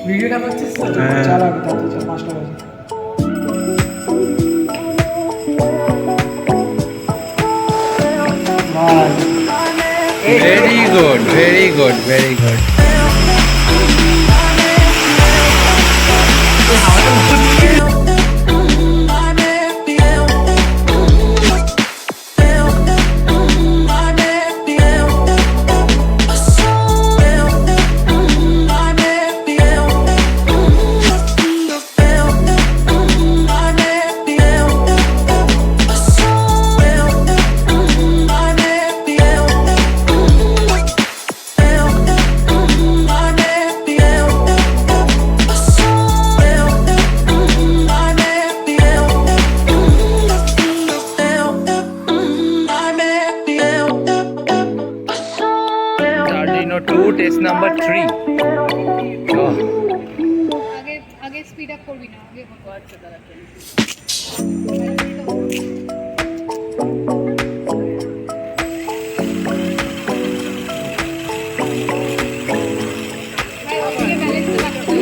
ভিডিওটা করছিস তো? চাল আগে তাড়াতাড়ি চাল, 5টা বাজে। Very good, very good, very good. Test number 3. आगे स्पीड अप করবি না আগে আচ্ছা দাঁড়াতে ভাই ওকে ব্যালেন্স রাখতে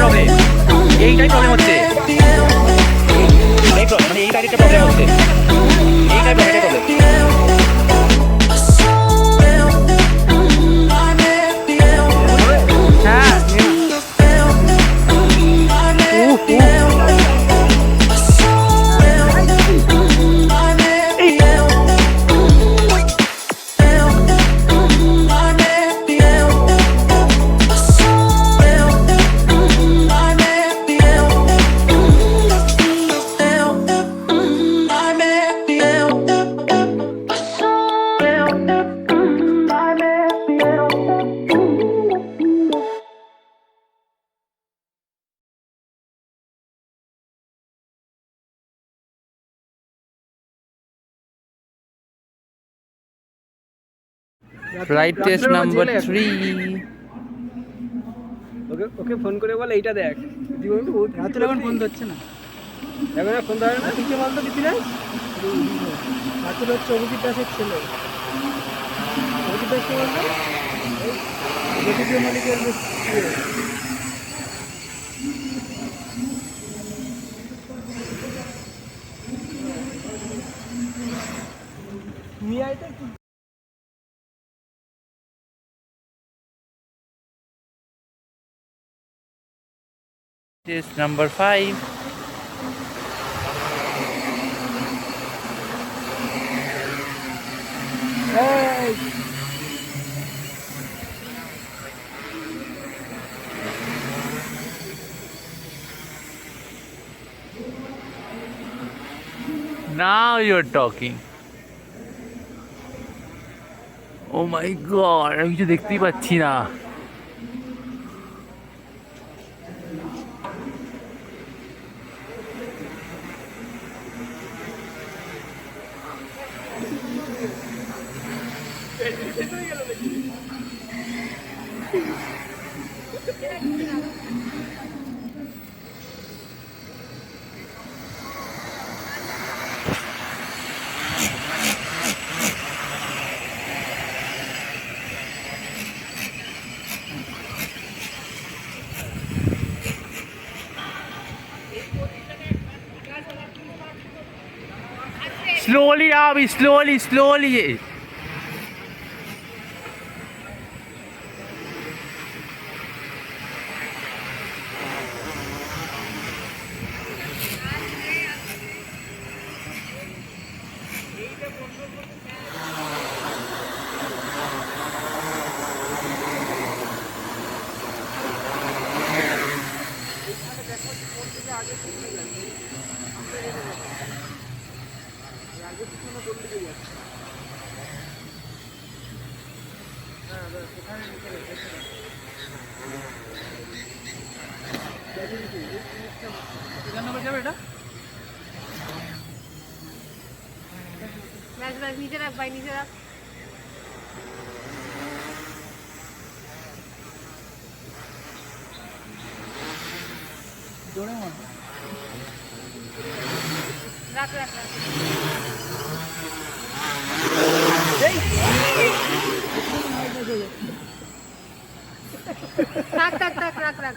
হবে এইটাই প্রবলেম হচ্ছে, মানে এই গাড়িটা প্রবলেম হচ্ছে, এইটাই প্রবলেম। Flight test number 3. ওকে ফোন করে বল এইটা দেখ। রাতে এখন ফোন ধরছে না, এখন ফোন ধরে না। তুই বলতো দিতিরাজ রাতুল হচ্ছে অভিজিৎ দাসের ছেলে। অভিজিৎ দাসকে বলতো মালিকের মিয়াইটা This is number 5. Now you're talking. Oh my god, আমি কিছু দেখতেই পাচ্ছি না। Slowly, Abhi, slowly. ব্যাস নিচে রাখ ভাই, নিচে রাখ। রাখ রাখ রাখ। থাক থাক থাক, রাখ রাখ।